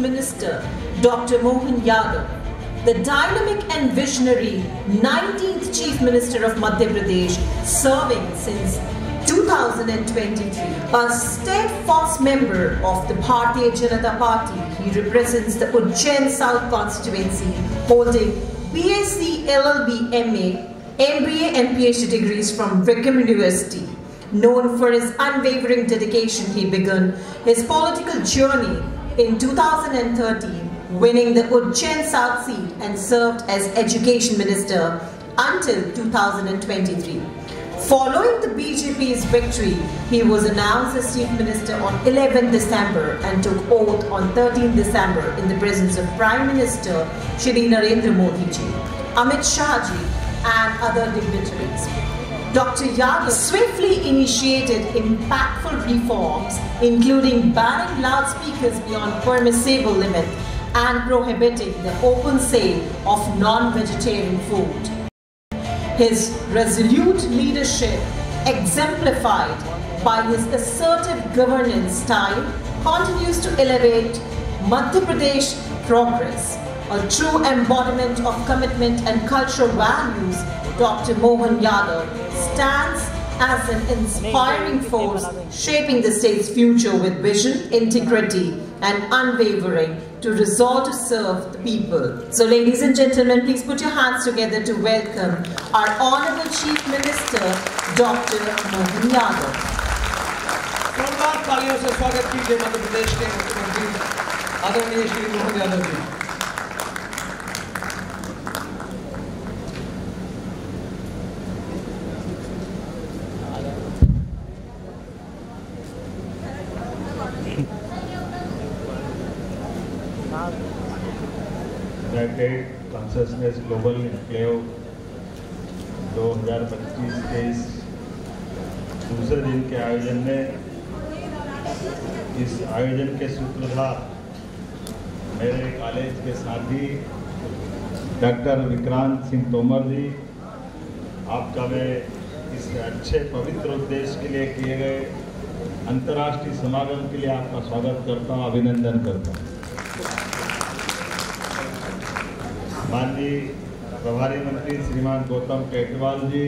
Minister, Dr. Mohan Yadav, the dynamic and visionary 19th Chief Minister of Madhya Pradesh, serving since 2023. A steadfast member of the Bharatiya Janata Party, he represents the Ujjain South constituency, holding BSc, LLB, MA, MBA and PhD degrees from Wickham University. Known for his unwavering dedication, he began his political journey in 2013, winning the Ujjain South seat and served as Education Minister until 2023. Following the BJP's victory, he was announced as Chief Minister on 11 December and took oath on 13 December in the presence of Prime Minister Shri Narendra Modi ji, Amit Shah ji and other dignitaries. Dr. Yadav swiftly initiated impactful reforms, including banning loudspeakers beyond permissible limit and prohibiting the open sale of non-vegetarian food. His resolute leadership, exemplified by his assertive governance style, continues to elevate Madhya Pradesh progress. A true embodiment of commitment and cultural values, Dr. Mohan Yadav stands as an inspiring force shaping the state's future with vision, integrity and unwavering to resolve to serve the people. So ladies and gentlemen, please put your hands together to welcome our Honorable Chief Minister, Dr. Mohan Yadav. जोरदार तालियों से स्वागत कीजिए मध्य प्रदेश के मुख्यमंत्री आदरणीय Shri Mohan Yadav ji. United consciousness global enclave 2025 के इस दूसरे दिन के आयोजन में इस आयोजन के सूत्रधार मेरे कॉलेज के साथी डॉक्टर विक्रांत सिंह तोमर जी, आपका मैं इस अच्छे पवित्र उद्देश्य के लिए किए गए अंतर्राष्ट्रीय समागम के लिए आपका स्वागत करता हूँ, अभिनंदन करता हूँ। माननीय प्रभारी मंत्री श्रीमान गौतम टेटवाल जी,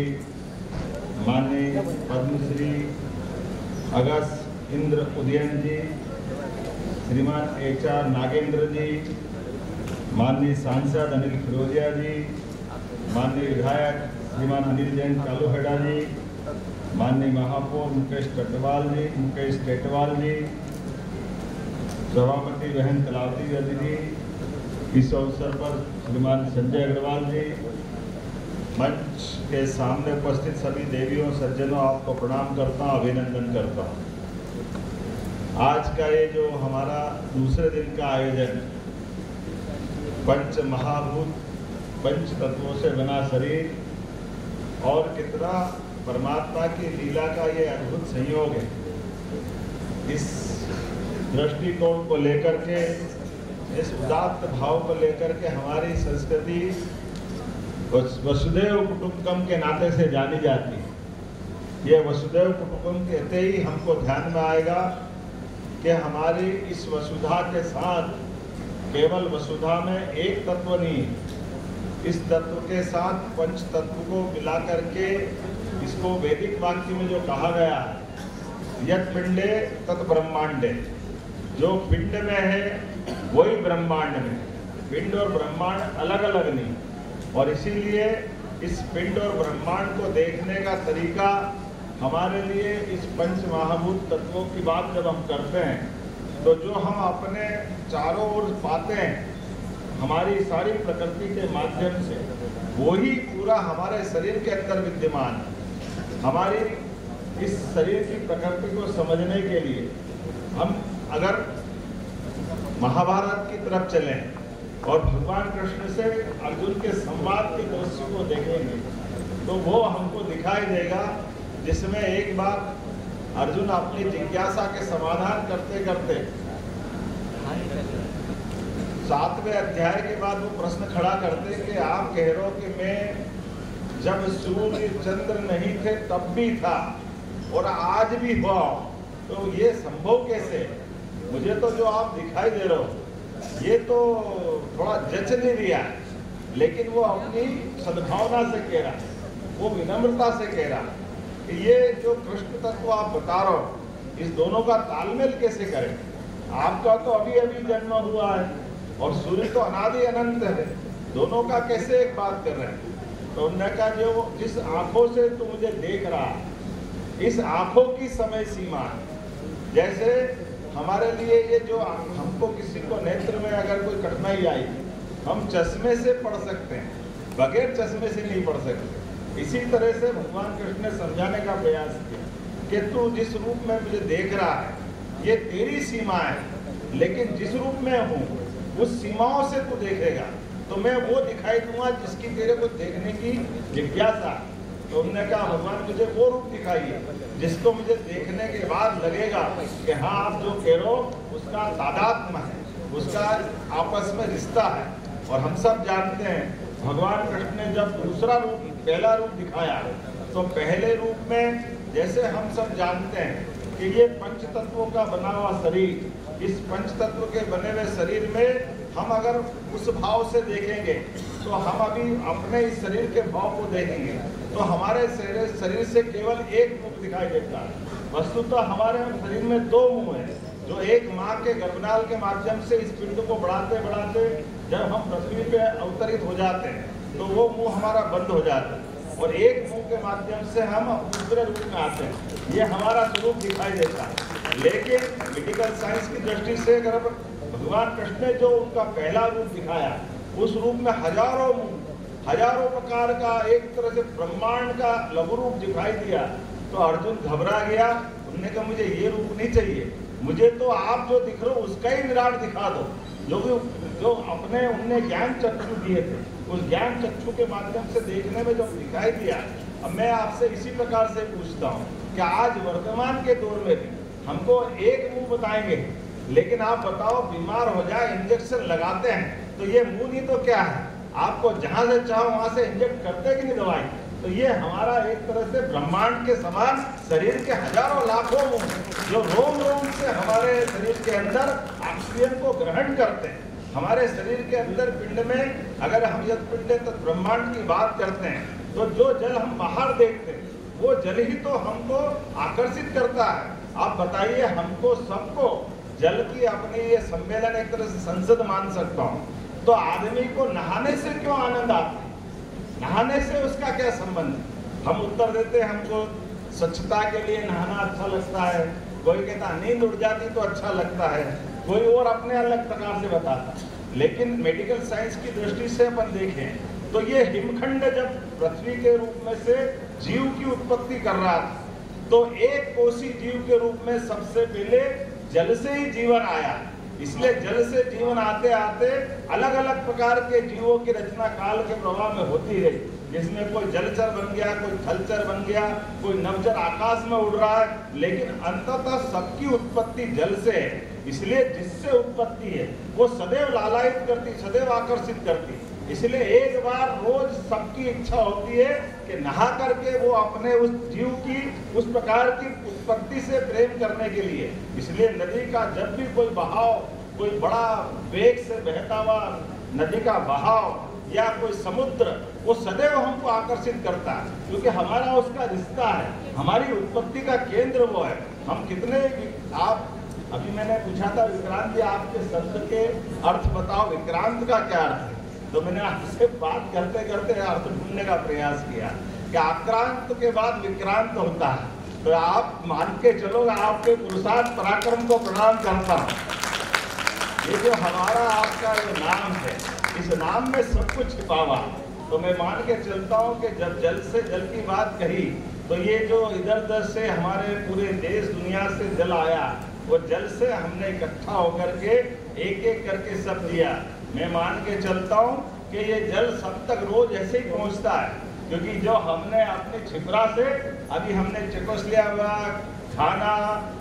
माननीय पद्मश्री अगस्त इंद्र उदयन जी, श्रीमान HR नागेंद्र जी, माननीय सांसद अनिल फिरोजिया जी, माननीय विधायक श्रीमान अनिल जैन चालूहेड़ा जी, माननीय महापौर मुकेश टेटवाल जी, सभापति बहन कलावती जी, इस अवसर पर श्रीमान संजय अग्रवाल जी, मंच के सामने उपस्थित सभी देवियों सज्जनों, आपको प्रणाम करता हूँ, अभिनंदन करता हूँ। आज का ये जो हमारा दूसरे दिन का आयोजन, पंच महाभूत पंच तत्वों से बना शरीर और कितना परमात्मा की लीला का ये अद्भुत संयोग है, इस दृष्टिकोण को लेकर के, इस उदात्त भाव को लेकर के हमारी संस्कृति वसुदेव कुटुंबकम के नाते से जानी जाती है। ये वसुदेव कुटुंबकम कहते ही हमको ध्यान में आएगा कि हमारी इस वसुधा के साथ केवल वसुधा में एक तत्व नहीं, इस तत्व के साथ पंच तत्व को मिला करके इसको वैदिक वाक्य में जो कहा गया है, यत् पिंडे तत् ब्रह्मांडे, जो पिंड में है वही ब्रह्मांड में, पिंड और ब्रह्मांड अलग अलग नहीं। और इसीलिए इस पिंड और ब्रह्मांड को देखने का तरीका हमारे लिए इस पंच महाभूत तत्वों की बात जब हम करते हैं तो जो हम अपने चारों ओर पाते हैं हमारी सारी प्रकृति के माध्यम से, वही पूरा हमारे शरीर के अंदर विद्यमान है। हमारी इस शरीर की प्रकृति को समझने के लिए हम अगर महाभारत की तरफ चलें और भगवान कृष्ण से अर्जुन के संवाद के दृश्य को देखेंगे तो वो हमको दिखाई देगा, जिसमें एक बार अर्जुन अपनी जिज्ञासा के समाधान करते करते 7वें अध्याय के बाद वो प्रश्न खड़ा करते कि आप कह रहे हो कि मैं जब सूर्य चंद्र नहीं थे तब भी था और आज भी हुआ, तो ये संभव कैसे? मुझे तो जो आप दिखाई दे रहे हो ये तो थोड़ा जच नहीं दिया है, लेकिन वो अपनी सद्भावना से कह रहा है, वो विनम्रता से कह रहा है कि ये जो कृष्ण तत्व आप बता रहे हो, इस दोनों का तालमेल कैसे करें। आपका तो अभी अभी जन्म हुआ है और सूर्य तो अनादि अनंत है, दोनों का कैसे एक बात कर रहे हैं। तो उन्होंने कहा जो जिस आंखों से तू मुझे देख रहा है, इस आंखों की समय सीमा है। जैसे हमारे लिए ये जो हमको किसी को नेत्र में अगर कोई कठिनाई आई, हम चश्मे से पढ़ सकते हैं, बगैर चश्मे से नहीं पढ़ सकते। इसी तरह से भगवान कृष्ण ने समझाने का प्रयास किया कि तू जिस रूप में मुझे देख रहा है, ये तेरी सीमा है, लेकिन जिस रूप में हूँ उस सीमाओं से तू देखेगा तो मैं वो दिखाई दूंगा जिसकी तेरे को देखने की जिज्ञासा। तो उन्होंने कहा भगवान मुझे वो रूप दिखाइए जिसको मुझे देखने के बाद लगेगा कि हाँ आप जो कह रहे हो उसका तादात्म्य है, उसका आपस में रिश्ता है। और हम सब जानते हैं भगवान कृष्ण ने जब दूसरा रूप, पहला रूप दिखाया, तो पहले रूप में जैसे हम सब जानते हैं कि ये पंच तत्वों का बना हुआ शरीर, इस पंच तत्व के बने हुए शरीर में हम अगर उस भाव से देखेंगे तो हम अभी अपने इस शरीर के भाव को देखेंगे तो हमारे शरीर से केवल एक मुख दिखाई देता है। वस्तुतः हमारे शरीर में दो मुंह हैं, जो एक माँ के गर्भनाल के माध्यम से इस पिंड को बढ़ाते बढ़ाते जब हम पृथ्वी पे अवतरित हो जाते हैं तो वो मुंह हमारा बंद हो जाता है, और एक मुंह के माध्यम से हम दूसरे रूप में आते हैं, ये हमारा स्वरूप दिखाई देता है। लेकिन मेडिकल साइंस की दृष्टि से अगर भगवान कृष्ण ने जो उनका पहला रूप दिखाया, उस रूप में हजारों प्रकार का एक तरह से ब्रह्मांड का लघु रूप दिखाई दिया, तो अर्जुन घबरा गया। उन्होंने कहा मुझे ये रूप नहीं चाहिए, मुझे तो आप जो दिख रहे हो उसका ही विराट दिखा दो। जो अपने उनने ज्ञान चक्षु दिए थे, उस ज्ञान चक्षु के माध्यम से देखने में जब दिखाई दिया। अब मैं आपसे इसी प्रकार से पूछता हूँ कि आज वर्तमान के दौर में भी हमको एक मुंह बताएंगे, लेकिन आप बताओ बीमार हो जाए इंजेक्शन लगाते हैं तो ये मुंह नहीं तो क्या है, आपको जहां से चाहो वहां से इंजेक्ट करते कि नहीं दवाई। तो ये हमारा एक तरह से ब्रह्मांड के समान शरीर के हजारों लाखों मुंह जो रोम रोम से हमारे शरीर के अंदर ऑक्सीजन को ग्रहण करते हैं। हमारे शरीर के अंदर पिंड में अगर हम यद पिंड तत् ब्रह्मांड की बात करते हैं तो जो जल हम बाहर देखते हैं वो जल ही तो हमको आकर्षित करता है। आप बताइए, हमको सबको जल की अपनी ये सम्मेलन एक तरह से संसद मान सकता हूँ, तो आदमी को नहाने से क्यों आनंद आता है? नहाने से उसका क्या संबंध है? हम उत्तर देते हैं हमको स्वच्छता के लिए नहाना अच्छा लगता है, कोई कहता नींद उड़ जाती तो अच्छा लगता है, कोई और अपने अलग प्रकार से बताता। लेकिन मेडिकल साइंस की दृष्टि से अपन देखें तो ये हिमखंड जब पृथ्वी के रूप में से जीव की उत्पत्ति कर रहा था, तो एक कोसी जीव के रूप में सबसे पहले जल से ही जीवन आया। इसलिए जल से जीवन आते आते अलग अलग प्रकार के जीवों की रचना काल के प्रभाव में होती रही, जिसमें कोई जलचर बन गया, कोई थलचर बन गया, कोई नवचर आकाश में उड़ रहा है, लेकिन अंततः सबकी उत्पत्ति जल से है। इसलिए जिससे उत्पत्ति है वो सदैव लालायित करती, सदैव आकर्षित करती। इसलिए एक बार रोज सबकी इच्छा होती है कि नहा करके वो अपने उस जीव की उस प्रकार की उत्पत्ति से प्रेम करने के लिए। इसलिए नदी का जब भी कोई बहाव, कोई बड़ा वेग से बहता हुआ नदी का बहाव या कोई समुद्र, वो सदैव हमको आकर्षित करता है, क्योंकि हमारा उसका रिश्ता है, हमारी उत्पत्ति का केंद्र वो है। हम कितने आप अभी मैंने पूछा था विक्रांत जी, आपके शब्द के अर्थ बताओ, विक्रांत का क्या अर्थ है? तो मैंने आपसे बात करते करते अर्थ ढूंढने का प्रयास किया कि आक्रांत के बाद विक्रांत होता है। तो आप मान के चलो, आपके पुरुषार्थ पराक्रम को प्रणाम करता हूँ। ये जो हमारा आपका जो नाम है, इस नाम में सब कुछ छिपा हुआ। तो मैं मान के चलता हूँ कि जब जल से जल की बात कही तो ये जो इधर उधर से हमारे पूरे देश दुनिया से जल आया, वो जल से हमने इकट्ठा होकर के एक एक करके सब दिया। मैं मान के चलता हूँ कि ये जल सब तक रोज ऐसे ही पहुँचता है, क्योंकि जो हमने अपने छिपरा से अभी हमने चेकोस्लोवाकिया, घाना,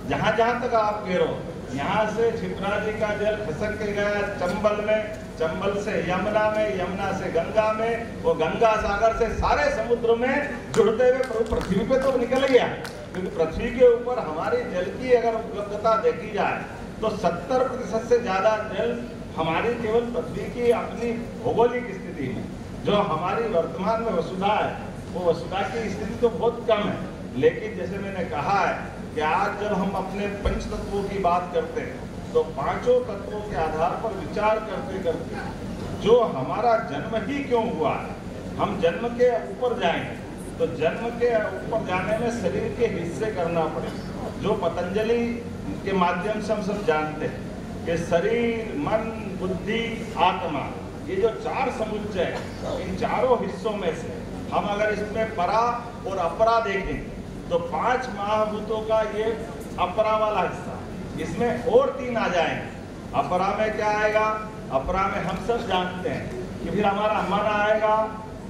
जहाँ जहाँ तक आप कह रहे हो, यहाँ से छिपरा जी का जल खसक के गया चंबल में, चंबल से यमुना में, यमुना से गंगा में, वो गंगा सागर से सारे समुद्र में जुड़ते हुए पृथ्वी पे तो निकल गया। क्योंकि पृथ्वी के ऊपर हमारी जल की अगर उपलब्धता देखी जाए तो 70% से ज्यादा जल हमारी केवल पृथ्वी की अपनी भौगोलिक स्थिति में जो हमारी वर्तमान में वसुधा है, वो वसुधा की स्थिति तो बहुत कम है, लेकिन जैसे मैंने कहा है कि आज जब हम अपने पंच तत्वों की बात करते हैं तो पांचों तत्वों के आधार पर विचार करते करते जो हमारा जन्म ही क्यों हुआ है, हम जन्म के ऊपर जाएंगे तो जन्म के ऊपर जाने में शरीर के हिस्से करना पड़ेगा, जो पतंजलि के माध्यम से हम सब जानते हैं कि शरीर, मन, बुद्धि, आत्मा, ये जो चार समुच्चय है, इन चारों हिस्सों में से हम अगर इसमें परा और अपरा देखें तो 5 महाभूतों का ये अपरा वाला हिस्सा, इसमें और 3 आ जाएंगे। अपरा में क्या आएगा? अपरा में हम सब जानते हैं कि फिर हमारा मन आएगा,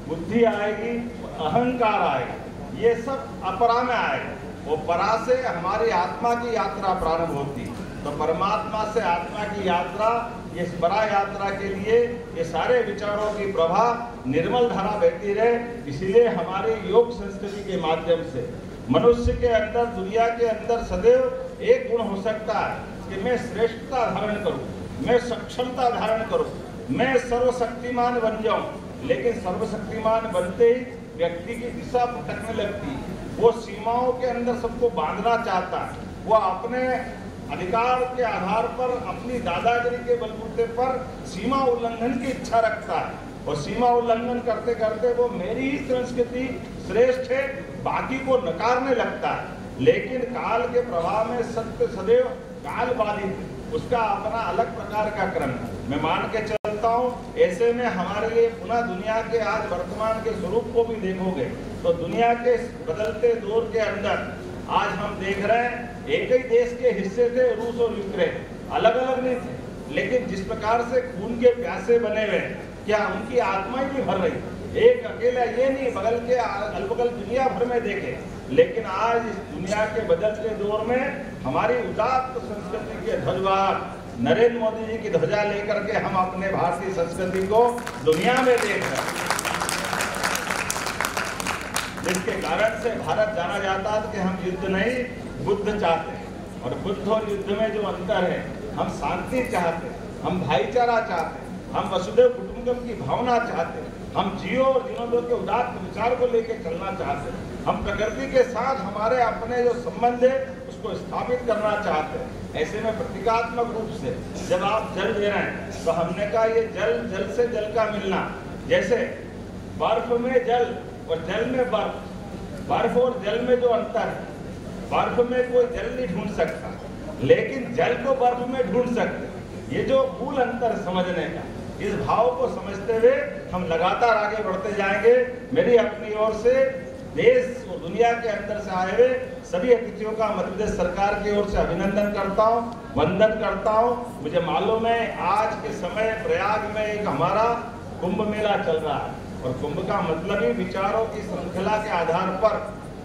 बुद्धि आएगी, अहंकार आएगा, ये सब अपरा में आएगा। वो परा से हमारी आत्मा की यात्रा प्रारंभ होती, तो परमात्मा से आत्मा की यात्रा, ये परा यात्रा के लिए ये सारे विचारों की प्रवाह निर्मल धारा बहती रहे। इसलिए हमारे योग संस्कृति के माध्यम से मनुष्य के अंदर, दुनिया के अंदर सदैव एक गुण हो सकता है कि मैं श्रेष्ठता धारण करूं, मैं सक्षमता धारण करूं, मैं सर्वशक्तिमान बन जाऊं। लेकिन सर्वशक्तिमान बनते ही व्यक्ति की दिशा भटकने लगती है, वो सीमाओं के अंदर सबको बांधना चाहता है, वो अपने अधिकार के आधार पर, अपनी दादागिरी के बलबूते पर सीमा उल्लंघन की इच्छा रखता है, और सीमा उल्लंघन करते करते वो मेरी ही संस्कृति श्रेष्ठ है, बाकी को नकारने लगता है। लेकिन काल के प्रभाव में सत्य सदैव काल बाधित है, उसका अपना अलग प्रकार का क्रम है। मैं मान के चलता हूँ, ऐसे में हमारे लिए पुनः दुनिया के आज वर्तमान के स्वरूप को भी देखोगे तो दुनिया के बदलते दौर के अंदर आज हम देख रहे हैं एक ही देश के हिस्से थे रूस और यूक्रेन, अलग अलग नहीं थे, लेकिन जिस प्रकार से खून के प्यासे बने हुए, क्या उनकी आत्मा ही नहीं भर रही? एक अकेला ये नहीं, बगल के अलबगल दुनिया भर में देखे। लेकिन आज इस दुनिया के बदलते दौर में हमारी उदात्त संस्कृति के ध्वजवाहक नरेंद्र मोदी जी की ध्वजा लेकर के हम अपने भारतीय संस्कृति को दुनिया में देख रहे हैं, जिसके कारण से भारत जाना जाता है कि हम युद्ध नहीं बुद्ध चाहते हैं, और बुद्ध और युद्ध में जो अंतर है, हम शांति चाहते हैं, हम भाईचारा चाहते हैं, हम वसुधैव कुटुंबकम की भावना चाहते हैं, हम जियो और जीर्णोद्धार के उदात्त विचार को लेकर चलना चाहते हैं, हम प्रकृति के साथ हमारे अपने जो संबंध है उसको स्थापित करना चाहते हैं। ऐसे में प्रतीकात्मक रूप से जब आप जल दे रहे हैं तो हमने कहा ये जल, जल से जल का मिलना, जैसे बर्फ में जल और जल में बर्फ, बर्फ और जल में जो अंतर है, बर्फ में कोई जल नहीं ढूंढ सकता, लेकिन जल को बर्फ में ढूंढ सकते। ये जो मूल अंतर समझने का, इस भाव को समझते हुए हम लगातार आगे बढ़ते जाएंगे। मेरी अपनी ओर से देश और दुनिया के अंदर से आए हुए सभी अतिथियों का मध्य प्रदेश सरकार की ओर से अभिनंदन करता हूँ, वंदन करता हूँ। मुझे मालूम है आज के समय प्रयाग में एक हमारा कुंभ मेला चल रहा है, और कुंभ का मतलब ही विचारों की श्रृंखला के आधार पर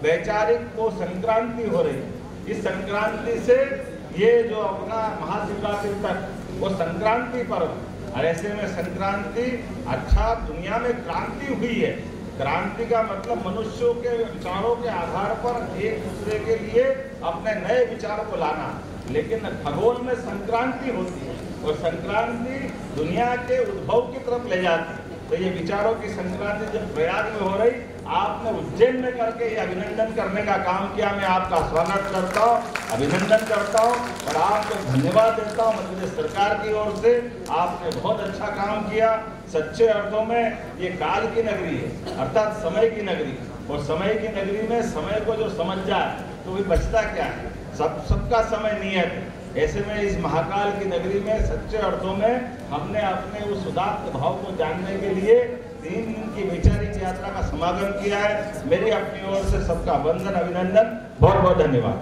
वैचारिक को संक्रांति हो रही है। इस संक्रांति से ये जो अपना महाशिवरात्रि तक वो संक्रांति पर्व, और ऐसे में संक्रांति अर्थात दुनिया में क्रांति हुई है। क्रांति का मतलब मनुष्यों के विचारों के आधार पर एक दूसरे के लिए अपने नए विचार को लाना, लेकिन खगोल में संक्रांति होती है और संक्रांति दुनिया के उद्भव की तरफ ले जाती है। तो ये विचारों की संक्रांति जब प्रयाग में हो रही, आपने उज्जैन में करके ये अभिनंदन करने का काम किया, मैं आपका स्वागत करता हूँ, अभिनंदन करता हूँ और आपको धन्यवाद देता हूँ। मध्य प्रदेश सरकार की ओर से आपने बहुत अच्छा काम किया। सच्चे अर्थों में ये काल की नगरी है, अर्थात समय की नगरी, और समय की नगरी में समय को जो समझ जाए तो भी बचता क्या है, सबका समय नियत है। ऐसे में इस महाकाल की नगरी में सच्चे अर्थों में हमने अपने उस उदात्त भाव को जानने के लिए 3 दिन की वैचारिक यात्रा का समागम किया है। मेरी अपनी ओर से सबका वंदन, अभिनंदन, बहुत बहुत धन्यवाद।